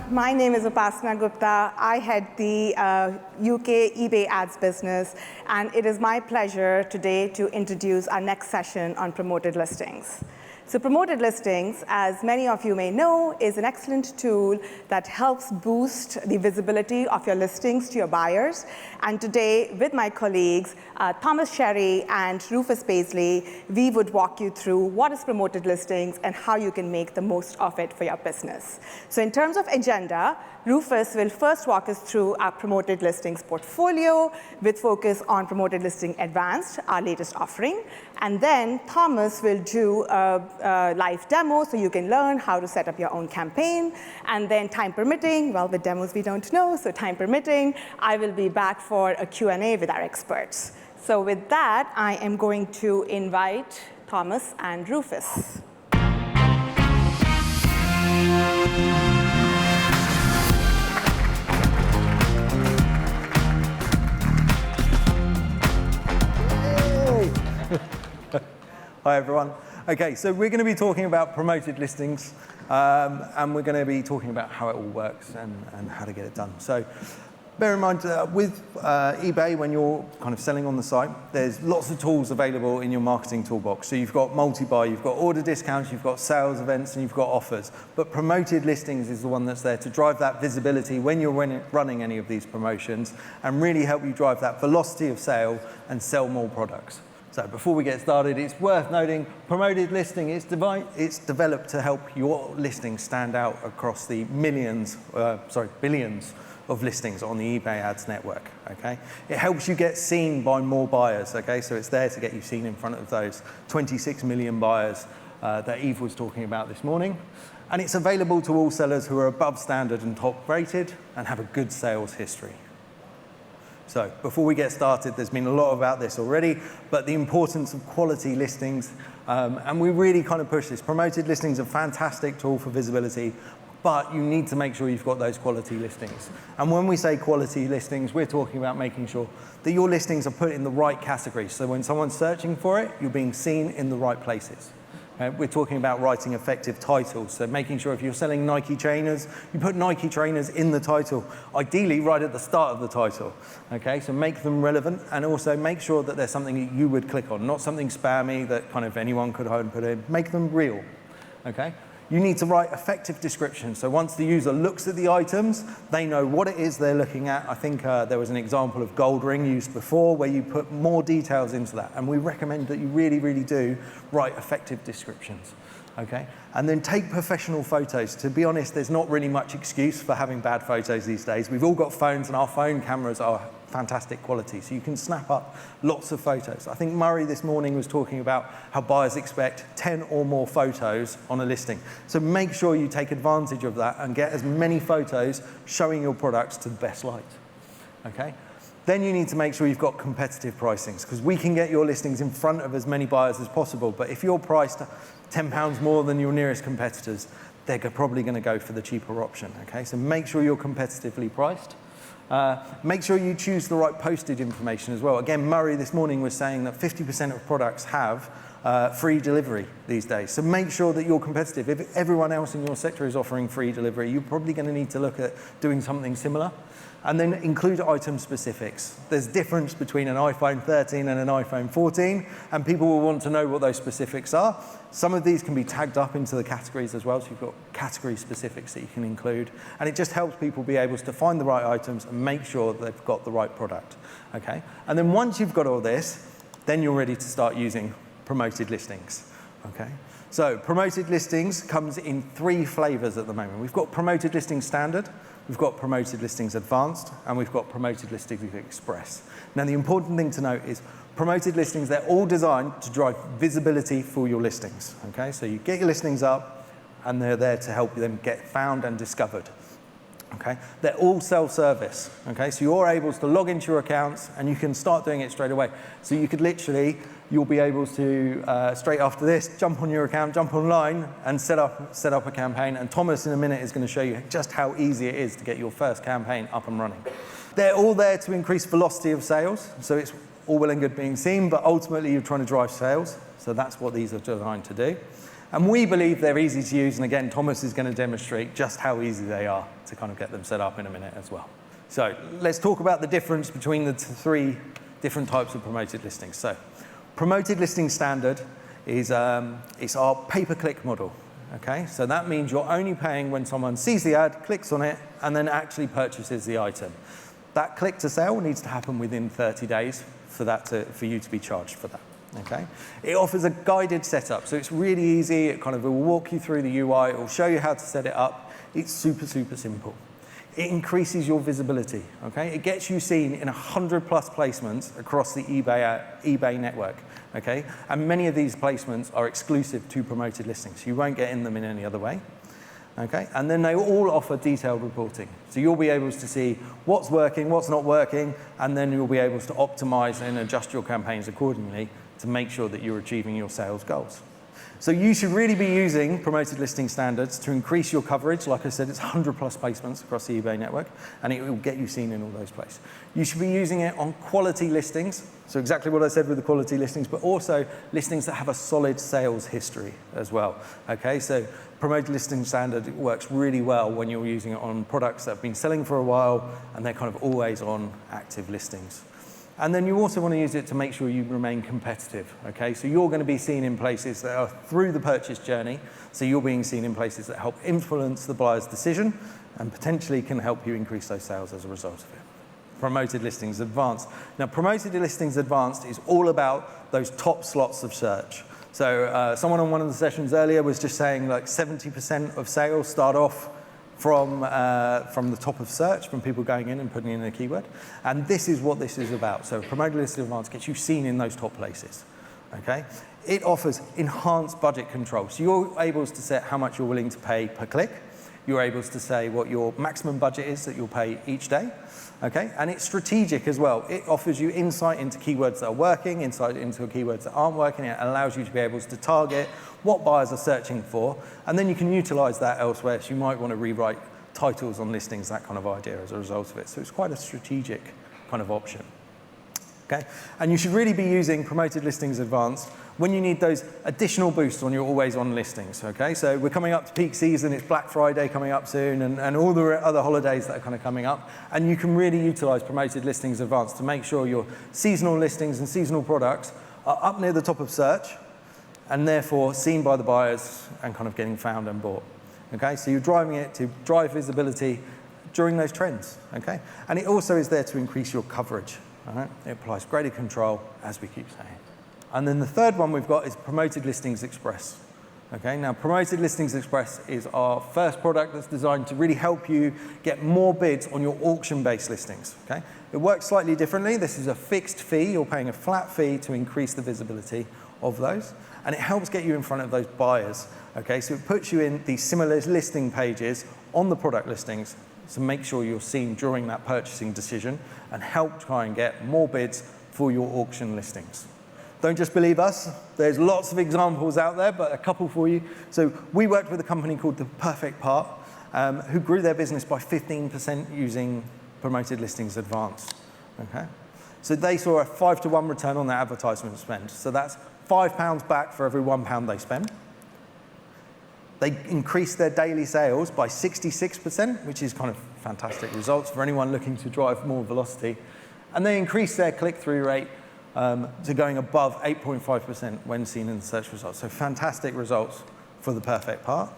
My name is Upasana Gupta. I head the UK eBay ads business, and it is my pleasure today to introduce our next session on promoted listings. So promoted listings, as many of you may know, is an excellent tool that helps boost the visibility of your listings to your buyers. And today, with my colleagues, Thomas Sherry and Rufus Bazley, we would walk you through what is promoted listings and how you can make the most of it for your business. So in terms of agenda, Rufus will first walk us through our promoted listings portfolio with focus on promoted listing advanced, our latest offering. And then Thomas will do a live demo so you can learn how to set up your own campaign. And then time permitting, well, with demos we don't know, so time permitting, I will be back for a Q&A with our experts. So with that, I am going to invite Thomas and Rufus. Hi everyone. Okay, so we're going to be talking about promoted listings, and we're going to be talking about how it all works and how to get it done. So bear in mind, with eBay, when you're kind of selling on the site, there's lots of tools available in your marketing toolbox. So you've got multi-buy, you've got order discounts, you've got sales events, and you've got offers. But promoted listings is the one that's there to drive that visibility when you're running any of these promotions and really help you drive that velocity of sale and sell more products. So before we get started, it's worth noting promoted listing is developed to help your listing stand out across the billions of listings on the eBay ads network. Okay, it helps you get seen by more buyers. Okay, so it's there to get you seen in front of those 26 million buyers that Eve was talking about this morning, and it's available to all sellers who are above standard and top rated and have a good sales history. So before we get started, there's been a lot about this already, but the importance of quality listings, and we really kind of push this. Promoted listings are a fantastic tool for visibility, but you need to make sure you've got those quality listings. And when we say quality listings, we're talking about making sure that your listings are put in the right categories. So when someone's searching for it, you're being seen in the right places. We're talking about writing effective titles, so making sure if you're selling Nike trainers, you put Nike trainers in the title, ideally right at the start of the title. Okay, so make them relevant and also make sure that there's something that you would click on, not something spammy that kind of anyone could put in. Make them real. Okay. You need to write effective descriptions. So once the user looks at the items, they know what it is they're looking at. I think there was an example of gold ring used before where you put more details into that. And we recommend that you really, really do write effective descriptions. Okay? And then take professional photos. To be honest, there's not really much excuse for having bad photos these days. We've all got phones and our phone cameras are fantastic quality, so you can snap up lots of photos. I think Murray this morning was talking about how buyers expect 10 or more photos on a listing. So make sure you take advantage of that and get as many photos showing your products to the best light. Okay? Then you need to make sure you've got competitive pricings, because we can get your listings in front of as many buyers as possible, but if you're priced £10 more than your nearest competitors, they're probably going to go for the cheaper option. Okay? So make sure you're competitively priced. Make sure you choose the right postage information as well. Again, Murray this morning was saying that 50% of products have free delivery these days. So make sure that you're competitive. If everyone else in your sector is offering free delivery, you're probably going to need to look at doing something similar. And then include item specifics. There's a difference between an iPhone 13 and an iPhone 14, and people will want to know what those specifics are. Some of these can be tagged up into the categories as well, so you've got category specifics that you can include, and it just helps people be able to find the right items and make sure that they've got the right product. Okay? And then once you've got all this, then you're ready to start using promoted listings. Okay? So promoted listings comes in 3 flavors at the moment. We've got promoted listings standard, we've got promoted listings advanced, and we've got promoted listings express. Now the important thing to note is promoted listings, they're all designed to drive visibility for your listings. Okay, so you get your listings up and they're there to help them get found and discovered. Okay, they're all self-service. Okay, so you're able to log into your accounts and you can start doing it straight away. So you could literally, you'll be able to, straight after this, jump on your account, jump online and set up a campaign. And Thomas in a minute is going to show you just how easy it is to get your first campaign up and running. They're all there to increase velocity of sales. So it's all well and good being seen, but ultimately you're trying to drive sales. So that's what these are designed to do. And we believe they're easy to use, and again, Thomas is going to demonstrate just how easy they are to kind of get them set up in a minute as well. So let's talk about the difference between the three different types of promoted listings. So promoted listing standard is it's our pay-per-click model. Okay, so that means you're only paying when someone sees the ad, clicks on it, and then actually purchases the item. That click to sale needs to happen within 30 days for you to be charged for that. Okay, it offers a guided setup, so it's really easy. It kind of will walk you through the UI. It will show you how to set it up. It's super, super simple. It increases your visibility. Okay, it gets you seen in 100+ placements across the eBay network. Okay, and many of these placements are exclusive to promoted listings. You won't get in them in any other way. Okay, and then they all offer detailed reporting. So you'll be able to see what's working, what's not working, and then you'll be able to optimize and adjust your campaigns accordingly to make sure that you're achieving your sales goals. So you should really be using promoted listing standards to increase your coverage. Like I said, it's 100+ placements across the eBay network, and it will get you seen in all those places. You should be using it on quality listings, so exactly what I said with the quality listings, but also listings that have a solid sales history as well. Okay, so promoted listing standard works really well when you're using it on products that have been selling for a while, and they're kind of always on active listings. And then you also want to use it to make sure you remain competitive, okay? So you're going to be seen in places that are through the purchase journey, so you're being seen in places that help influence the buyer's decision and potentially can help you increase those sales as a result of it. Promoted Listings Advanced. Now, Promoted Listings Advanced is all about those top slots of search. So someone on one of the sessions earlier was just saying like 70% of sales start off from the top of search, from people going in and putting in a keyword. And this is what this is about. So Promoted Listing Advanced gets you seen in those top places, okay? It offers enhanced budget control. So you're able to set how much you're willing to pay per click. You're able to say what your maximum budget is that you'll pay each day, okay? And it's strategic as well. It offers you insight into keywords that are working, insight into keywords that aren't working. It allows you to be able to target what buyers are searching for, and then you can utilize that elsewhere. So you might want to rewrite titles on listings, that kind of idea as a result of it. So it's quite a strategic kind of option. Okay? And you should really be using Promoted Listings Advanced when you need those additional boosts on your always-on listings, okay? So we're coming up to peak season, it's Black Friday coming up soon, and all the other holidays that are kind of coming up, and you can really utilize Promoted Listings Advanced to make sure your seasonal listings and seasonal products are up near the top of search, and therefore seen by the buyers and kind of getting found and bought, okay? So you're driving it to drive visibility during those trends, okay? And it also is there to increase your coverage. All right? It applies greater control, as we keep saying. And then the third one we've got is Promoted Listings Express. Okay, now Promoted Listings Express is our first product that's designed to really help you get more bids on your auction-based listings. Okay, it works slightly differently. This is a fixed fee. You're paying a flat fee to increase the visibility of those, and it helps get you in front of those buyers. Okay, so it puts you in these similar listing pages on the product listings to make sure you're seen during that purchasing decision and help try and get more bids for your auction listings. Don't just believe us. There's lots of examples out there, but a couple for you. So we worked with a company called The Perfect Part, who grew their business by 15% using Promoted Listings Advanced. Okay? So they saw a 5-to-1 return on their advertisement spend. So that's £5 back for every £1 they spend. They increased their daily sales by 66%, which is kind of fantastic results for anyone looking to drive more velocity. And they increased their click-through rate to going above 8.5% when seen in the search results. So fantastic results for The Perfect Part.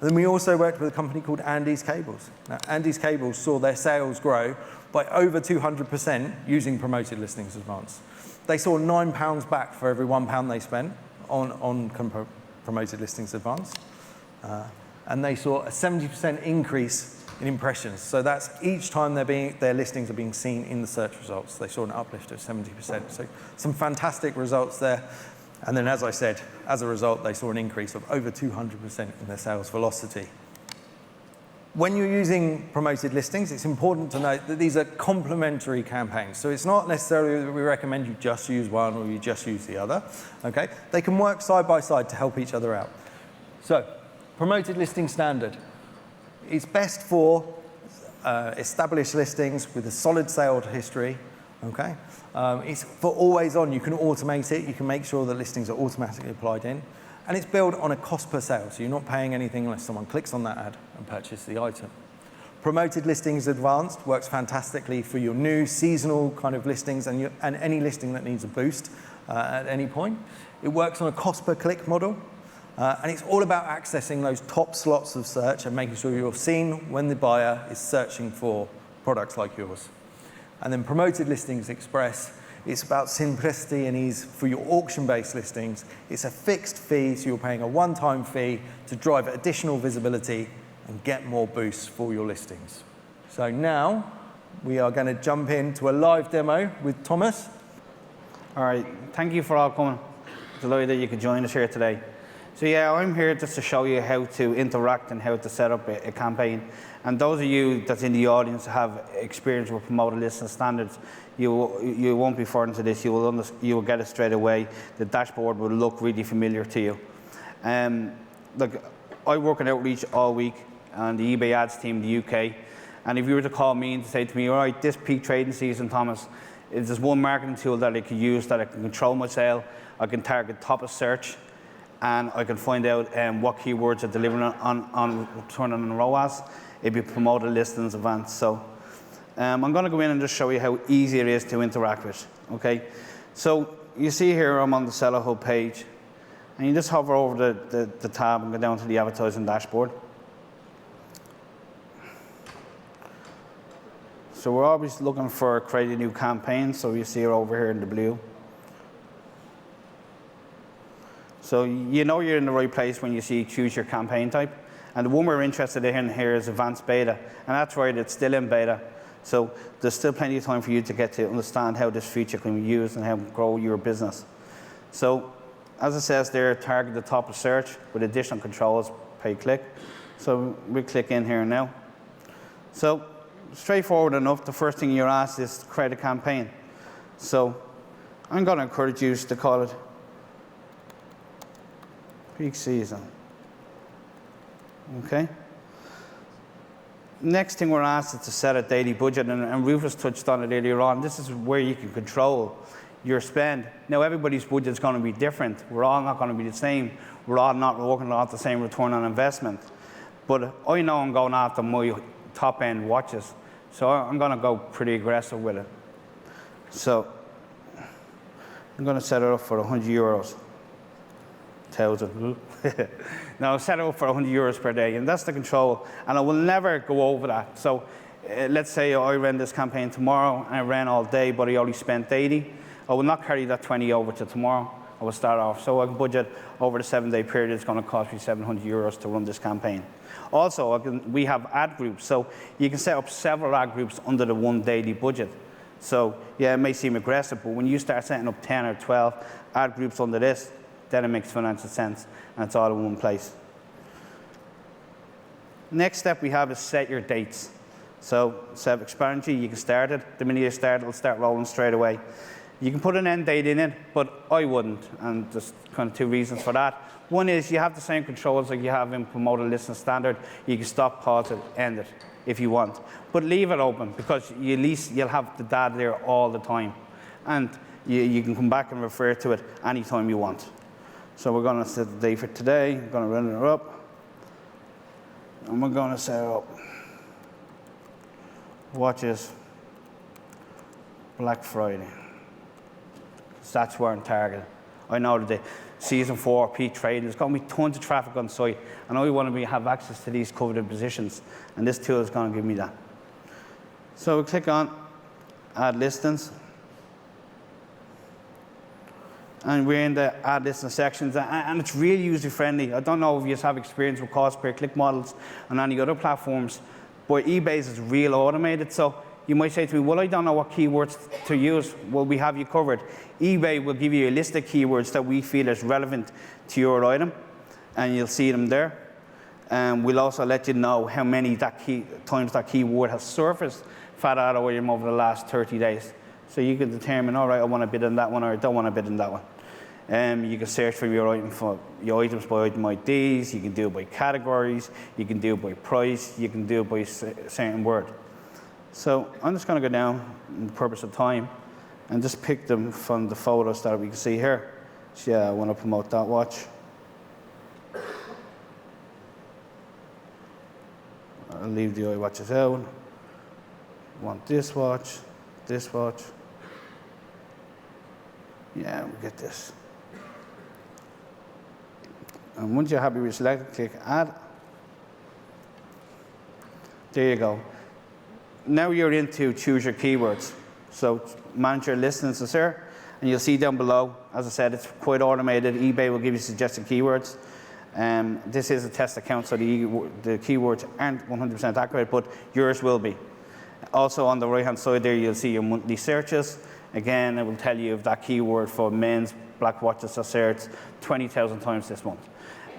Then we also worked with a company called Andy's Cables. Now, Andy's Cables saw their sales grow by over 200% using Promoted Listings Advanced. They saw £9 back for every £1 they spent on Promoted Listings Advanced. And they saw a 70% increase in impressions. So that's each time their listings are being seen in the search results. They saw an uplift of 70%. So some fantastic results there. And then, as I said, as a result, they saw an increase of over 200% in their sales velocity. When you're using promoted listings, it's important to note that these are complementary campaigns. So it's not necessarily that we recommend you just use one or you just use the other. Okay? They can work side by side to help each other out. So, Promoted Listing Standard. It's best for established listings with a solid sales history. Okay? It's for always on. You can automate it. You can make sure that listings are automatically applied in. And it's built on a cost per sale, so you're not paying anything unless someone clicks on that ad and purchases the item. Promoted Listings Advanced works fantastically for your new seasonal kind of listings and any listing that needs a boost at any point. It works on a cost per click model, and it's all about accessing those top slots of search and making sure you're seen when the buyer is searching for products like yours. And then Promoted Listings Express, it's about simplicity and ease for your auction-based listings. It's a fixed fee, so you're paying a one-time fee to drive additional visibility and get more boosts for your listings. So now we are going to jump into a live demo with Thomas. All right, thank you for all coming. Delighted that you could join us here today. So yeah, I'm here just to show you how to interact and how to set up a campaign. And those of you that's in the audience have experience with promoted listing standards, you won't be foreign to this. You will get it straight away. The dashboard will look really familiar to you. Look, I work in outreach all week on the eBay ads team in the UK. And if you were to call me and to say to me, all right, this peak trading season, Thomas, there's one marketing tool that I can use that I can control my sale, I can target top of search, and I can find out what keywords are delivering on return on ROAS. It'd be Promoted Listings Advanced. So I'm going to go in and just show you how easy it is to interact with. Okay, so you see here I'm on the Seller Hub page, and you just hover over the tab and go down to the advertising dashboard. So we're always looking for create a new campaign. So you see it over here in the blue. So you know you're in the right place when you see choose your campaign type. And the one we're interested in here is Advanced Beta. And that's right, it's still in beta. So there's still plenty of time for you to get to understand how this feature can be used and how to grow your business. So as it says there, target the top of search with additional controls per click. So we click in here now. So straightforward enough, the first thing you're asked is to create a campaign. So I'm going to encourage you to call it peak season. Okay. Next thing we're asked is to set a daily budget, and Rufus touched on it earlier on. This is where you can control your spend. Now everybody's budget is going to be different. We're all not going to be the same. We're all not working off the same return on investment. But I know I'm going after my top end watches, so I'm going to go pretty aggressive with it. So I'm going to set it up for €100. 1,000. Now set it up for €100 per day, and that's the control, and I will never go over that. So let's say I ran this campaign tomorrow and I ran all day, but I only spent 80. I will not carry that 20 over to tomorrow. I will start off. So I can budget over the 7-day period. It's going to cost me €700 to run this campaign. Also, we have ad groups, so you can set up several ad groups under the one daily budget. So yeah, it may seem aggressive, but when you start setting up 10 or 12 ad groups under this, then it makes financial sense, and it's all in one place. Next step we have is set your dates. So self-explanatory, you can start it. The minute you start, it'll start rolling straight away. You can put an end date in it, but I wouldn't, and there's kind of two reasons for that. One is you have the same controls like you have in Promoted Listing Standard. You can stop, pause it, end it if you want. But leave it open, because at least you'll have the data there all the time. And you can come back and refer to it anytime you want. So we're going to set the date for today. We're going to run it up. And we're going to set up watches Black Friday. So that's where I'm targeting. I know that the season 4 peak trading, there's going to be tons of traffic on site, and I want to have access to these coveted positions, and this tool is going to give me that. So we click on Add Listings. And we're in the ad listing sections, and it's really user friendly. I don't know if you have experience with cost per click models on any other platforms, but eBay's is real automated. So you might say to me, well, I don't know what keywords to use. Well, we have you covered. eBay will give you a list of keywords that we feel is relevant to your item, and you'll see them there. And we'll also let you know how many times that keyword has surfaced for that item over the last 30 days. So you can determine, all right, I want to bid on that one, or I don't want to bid on that one. You can search for your items by item IDs. You can do it by categories. You can do it by price. You can do it by certain word. So I'm just going to go down in the purpose of time and just pick them from the photos that we can see here. So yeah, I want to promote that watch. I'll leave the iWatches out. Want this watch, this watch. Yeah, we get this. And once you're happy with select, click add. There you go. Now you're into choose your keywords. So manage your listings is here, and you'll see down below, as I said, it's quite automated. eBay will give you suggested keywords. This is a test account, so the keywords aren't 100% accurate, but yours will be. Also on the right-hand side there, you'll see your monthly searches. Again, it will tell you if that keyword for men's black watches are searched 20,000 times this month.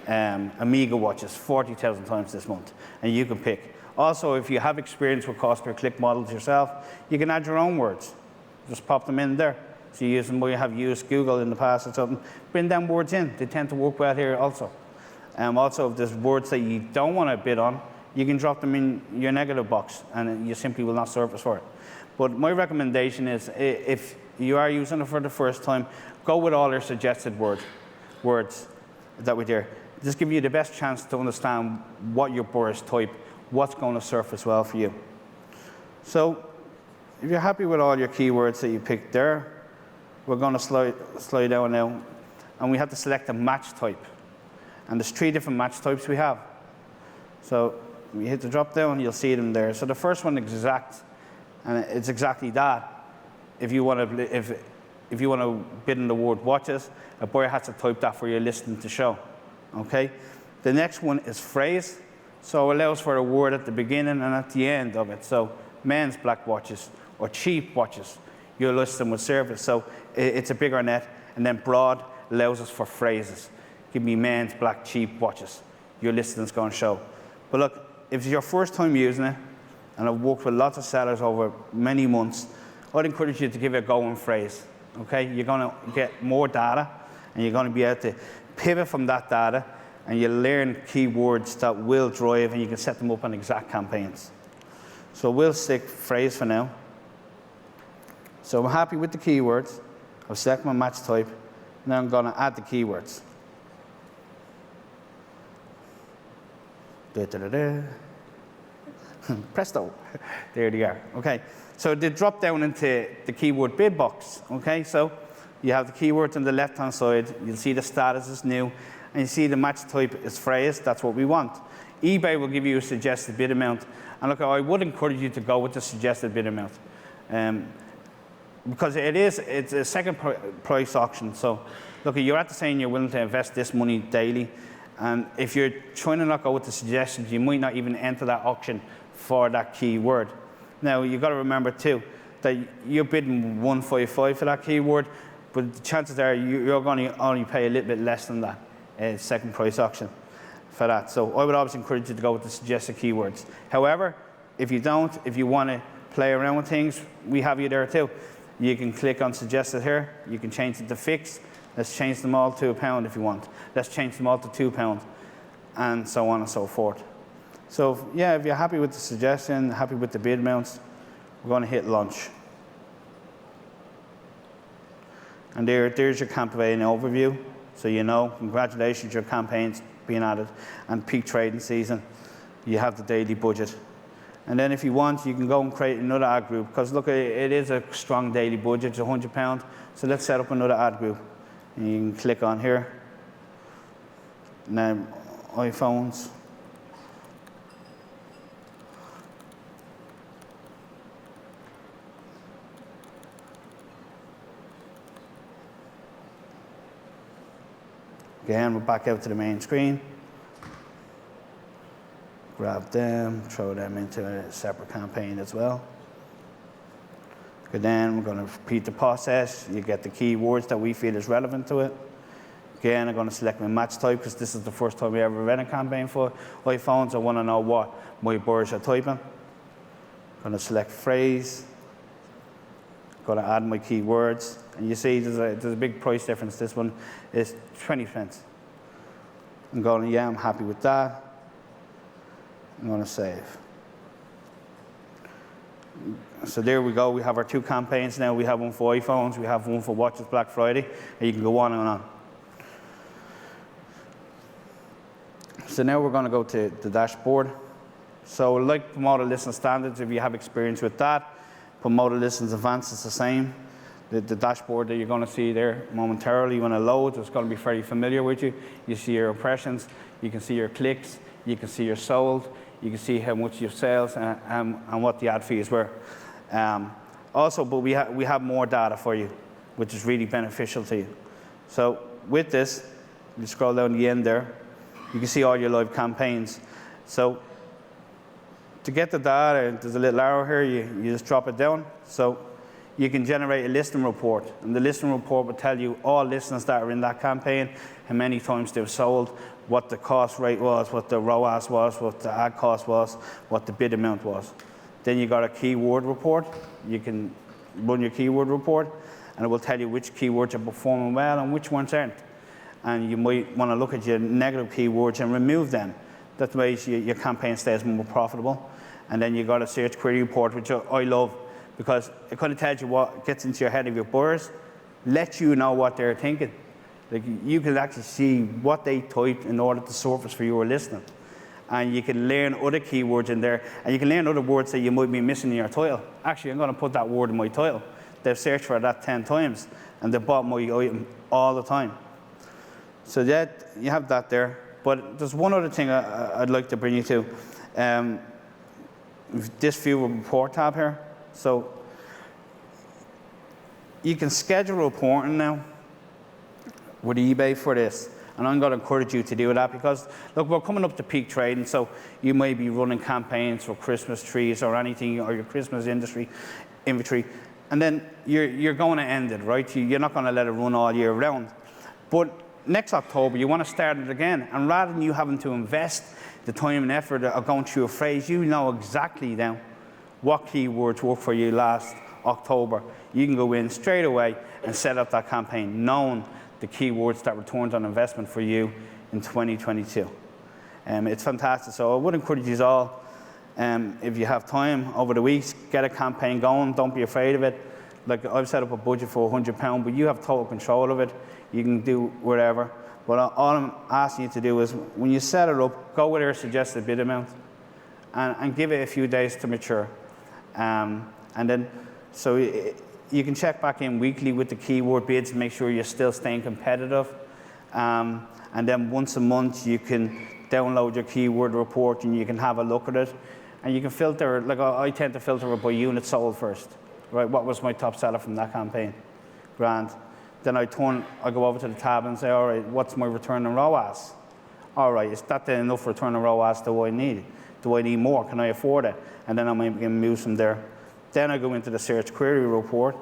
Amiga watches 40,000 times this month, and you can pick. Also, if you have experience with cost per click models yourself, you can add your own words. Just pop them in there. So you use them where you have used Google in the past or something. Bring them words in. They tend to work well here also. Also, if there's words that you don't want to bid on, you can drop them in your negative box, and you simply will not surface for it. But my recommendation is, if you are using it for the first time, go with all your suggested words that we there. Just give you the best chance to understand what your buyers type, what's going to surface well for you. So if you're happy with all your keywords that you picked there, we're going to slide down now, and we have to select a match type. And there's 3 different match types we have. So we hit the drop down, you'll see them there. So the first one is exact, and it's exactly that. If you want to bid on the word watches, a buyer has to type that for your listing to show. Okay. The next one is phrase. So it allows for a word at the beginning and at the end of it. So men's black watches or cheap watches, your listing will service. So it's a bigger net. And then broad allows us for phrases. Give me men's black cheap watches. Your listing's going to show. But look, if it's your first time using it, and I've worked with lots of sellers over many months, I'd encourage you to give it a go in phrase. Okay, you're going to get more data, and you're going to be able to pivot from that data, and you learn keywords that will drive, and you can set them up on exact campaigns. So we'll stick phrase for now. So I'm happy with the keywords. I've selected my match type. Now I'm going to add the keywords. Presto. There they are. Okay. So they drop down into the keyword bid box. Okay. So you have the keywords on the left-hand side. You'll see the status is new. And you see the match type is phrase. That's what we want. eBay will give you a suggested bid amount. And look, I would encourage you to go with the suggested bid amount. Because it's a second price auction. So look, you're at the saying you're willing to invest this money daily. And if you're trying to not go with the suggestions, you might not even enter that auction for that keyword. Now, you've got to remember too, that you're bidding 155 for that keyword, but the chances are you're going to only pay a little bit less than that second price auction for that. So I would always encourage you to go with the suggested keywords. However, if you don't, if you want to play around with things, we have you there too. You can click on suggested here. You can change it to fixed. Let's change them all to £1 if you want. Let's change them all to £2, and so on and so forth. So yeah, if you're happy with the suggestion, happy with the bid amounts, we're going to hit launch. And there's your campaign overview. So you know, congratulations, your campaign's being added. And peak trading season, you have the daily budget. And then if you want, you can go and create another ad group. Because look, it is a strong daily budget, it's £100. So let's set up another ad group. And you can click on here. Now, iPhones. Again, we're back out to the main screen. Grab them, throw them into a separate campaign as well. Then we're going to repeat the process. You get the keywords that we feel is relevant to it. Again, I'm going to select my match type because this is the first time we ever ran a campaign for iPhones. I want to know what my buyers are typing. I'm going to select phrase. I'm going to add my keywords. And you see there's a big price difference. This one is 20 cents. I'm going, yeah, I'm happy with that. I'm going to save. So there we go. We have our 2 campaigns now. We have one for iPhones. We have one for watches Black Friday. And you can go on and on. So now we're going to go to the dashboard. So like promoted listing standards, if you have experience with that, promoted listings advanced is the same. The dashboard that you're going to see there momentarily when it loads, it's going to be very familiar with you. You see your impressions, you can see your clicks, you can see your sold, you can see how much your sales and what the ad fees were. Also, but we have more data for you, which is really beneficial to you. So with this, you scroll down the end there, you can see all your live campaigns. So to get the data, there's a little arrow here, you just drop it down. So you can generate a listing report, and the listing report will tell you all listings that are in that campaign, how many times they've sold, what the cost rate was, what the ROAS was, what the ad cost was, what the bid amount was. Then you got a keyword report. You can run your keyword report, and it will tell you which keywords are performing well and which ones aren't. And you might want to look at your negative keywords and remove them. That way your campaign stays more profitable. And then you got a search query report, which I love, because it kind of tells you what gets into your head of your buyers, lets you know what they're thinking. Like, you can actually see what they typed in order to surface for your listing. And you can learn other keywords in there, and you can learn other words that you might be missing in your title. Actually, I'm going to put that word in my title. They've searched for that 10 times, and they bought my item all the time. So that, you have that there. But there's one other thing I'd like to bring you to. This view report tab here. So you can schedule reporting now with eBay for this. And I'm going to encourage you to do that, because, look, we're coming up to peak trading, so you may be running campaigns for Christmas trees or anything, or your Christmas inventory, and then you're going to end it, right? You're not going to let it run all year round. But next October, you want to start it again, and rather than you having to invest the time and effort of going through a phrase, you know exactly now what keywords worked for you last October. You can go in straight away and set up that campaign, knowing the keywords that returned on investment for you in 2022. It's fantastic. So I would encourage you all, if you have time over the weeks, get a campaign going. Don't be afraid of it. Like, I've set up a budget for £100, but you have total control of it. You can do whatever. But all I'm asking you to do is, when you set it up, go with our suggested bid amount and give it a few days to mature. And then, so you can check back in weekly with the keyword bids and make sure you're still staying competitive. And then once a month, you can download your keyword report and you can have a look at it. And you can filter, like I tend to filter it by unit sold first. Right, what was my top seller from that campaign? Grand. Then I go over to the tab and say, all right, what's my return on ROAS? All right, is that enough return on ROAS do I need? Do I need more? Can I afford it? And then I might move from there. Then I go into the search query report,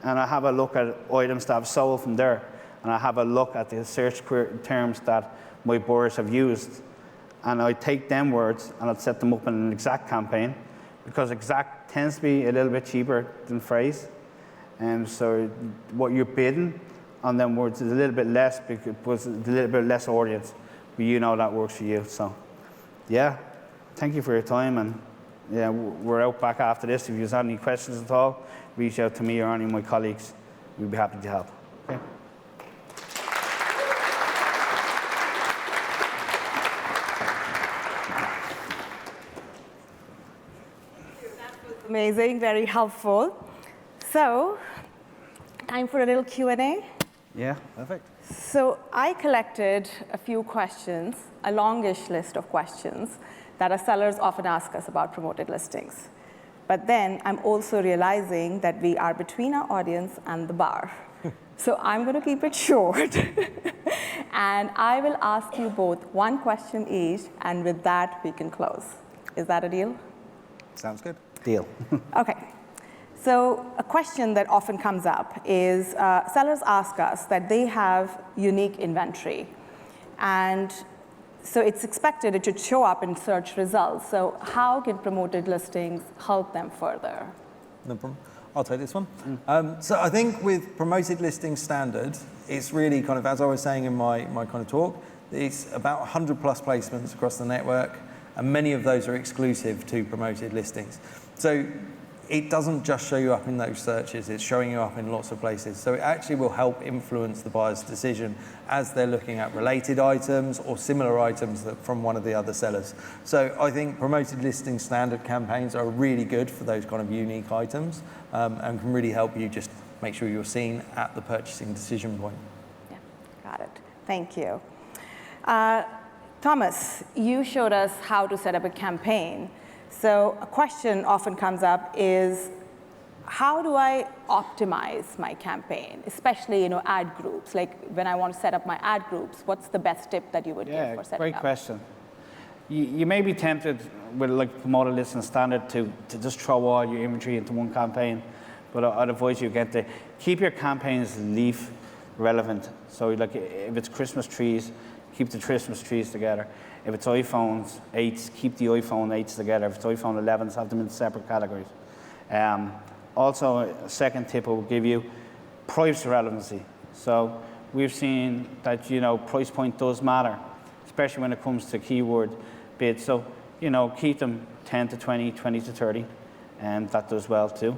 and I have a look at items that I've sold from there. And I have a look at the search terms that my buyers have used. And I take them words and I'll set them up in an exact campaign, because exact tends to be a little bit cheaper than phrase. And so what you're bidding on them words is a little bit less, because a little bit less audience, but you know that works for you. So yeah, thank you for your time, and yeah, we're out back after this. If you have any questions at all, reach out to me or any of my colleagues. We'd be happy to help. Okay. Amazing, very helpful. So, time for a little Q&A. Yeah, perfect. So I collected a few questions, a longish list of questions that our sellers often ask us about promoted listings. But then I'm also realizing that we are between our audience and the bar. So I'm going to keep it short. And I will ask you both one question each, and with that we can close. Is that a deal? Sounds good. Deal. Okay. So a question that often comes up is sellers ask us that they have unique inventory. And so it's expected it should show up in search results. So how can promoted listings help them further? No problem. I'll take this one. So I think with promoted listing standard, it's really kind of, as I was saying in my kind of talk, it's about 100 plus placements across the network, and many of those are exclusive to promoted listings. So it doesn't just show you up in those searches, it's showing you up in lots of places. So it actually will help influence the buyer's decision as they're looking at related items or similar items from one of the other sellers. So I think promoted listing standard campaigns are really good for those kind of unique items and can really help you just make sure you're seen at the purchasing decision point. Yeah, got it. Thank you. Thomas, you showed us how to set up a campaign. So a question often comes up is, how do I optimize my campaign, especially ad groups? Like when I want to set up my ad groups, what's the best tip that you would give for setting up? Great question. You may be tempted with like promoted listing standard to just throw all your inventory into one campaign, but I'd advise you again to keep your campaigns leaf relevant. So like if it's Christmas trees, keep the Christmas trees together. If it's iPhones 8s, keep the iPhone 8s together. If it's iPhone 11s, have them in separate categories. Also, a second tip I will give you, price relevancy. So we've seen that, price point does matter, especially when it comes to keyword bids. So, keep them 10 to 20, 20 to 30, and that does well too.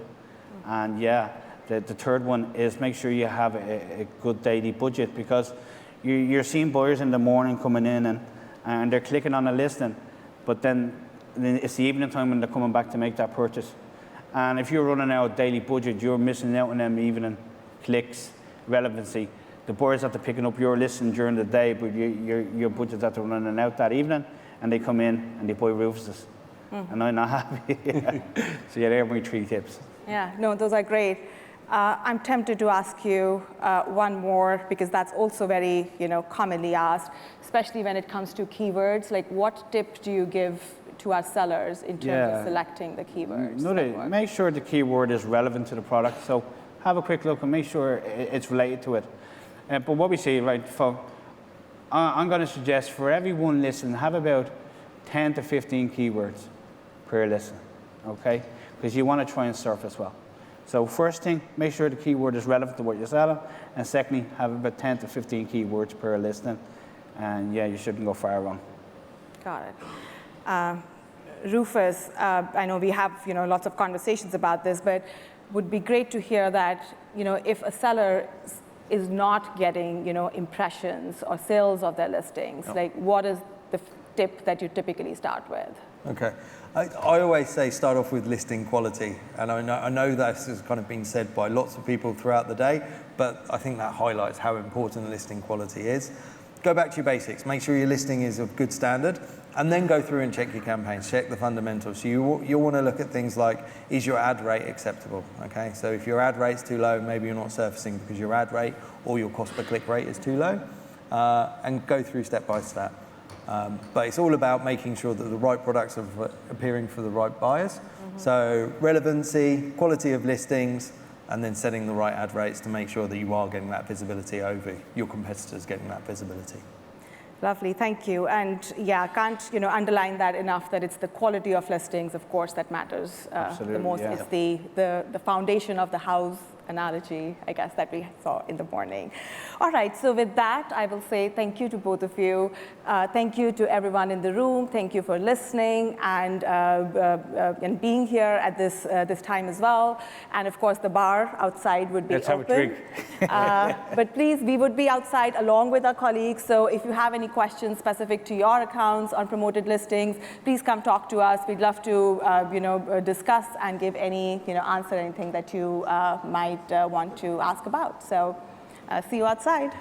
And yeah, the third one is make sure you have a good daily budget, because you're seeing buyers in the morning coming in and they're clicking on a listing, but then it's the evening time when they're coming back to make that purchase. And if you're running out of daily budget, you're missing out on them evening clicks, relevancy. The buyers have to picking up your listing during the day, but your budget's after running out that evening, and they come in and they buy Rufus's. And I'm not happy. So yeah, there are my 3 tips. Yeah, no, those are great. I'm tempted to ask you one more, because that's also very, commonly asked, especially when it comes to keywords. Like, what tip do you give to our sellers in terms of selecting the keywords? Make sure the keyword is relevant to the product. So have a quick look and make sure it's related to it. But what we see, right, I'm going to suggest for every one listing, have about 10 to 15 keywords per listing, okay? Because you want to try and surface well. So first thing, make sure the keyword is relevant to what you're selling. And secondly, have about 10 to 15 keywords per listing. And yeah, you shouldn't go far wrong. Got it. Rufus, I know we have lots of conversations about this, but would be great to hear that if a seller is not getting impressions or sales of their listings, like what is the tip that you typically start with? Okay. I always say start off with listing quality, and I know this has kind of been said by lots of people throughout the day, but I think that highlights how important listing quality is. Go back to your basics, make sure your listing is of good standard, and then go through and check your campaigns, check the fundamentals. So you'll want to look at things like, is your ad rate acceptable? Okay, so if your ad rate's too low, maybe you're not surfacing because your ad rate or your cost per click rate is too low, and go through step by step. But it's all about making sure that the right products are appearing for the right buyers. So relevancy, quality of listings, and then setting the right ad rates to make sure that you are getting that visibility over your competitors getting that visibility. Lovely, thank you. And yeah, I can't underline that enough, that it's the quality of listings, of course, that matters the most. Yeah. It's the foundation of the house analogy, I guess, that we saw in the morning. All right, so with that, I will say thank you to both of you. Thank you to everyone in the room. Thank you for listening and being here at this time as well. And of course, the bar outside would be open. Let's have a drink. But please, we would be outside along with our colleagues. So if you have any questions specific to your accounts on promoted listings, please come talk to us. We'd love to discuss and give any answer anything that you might want to ask about. So see you outside.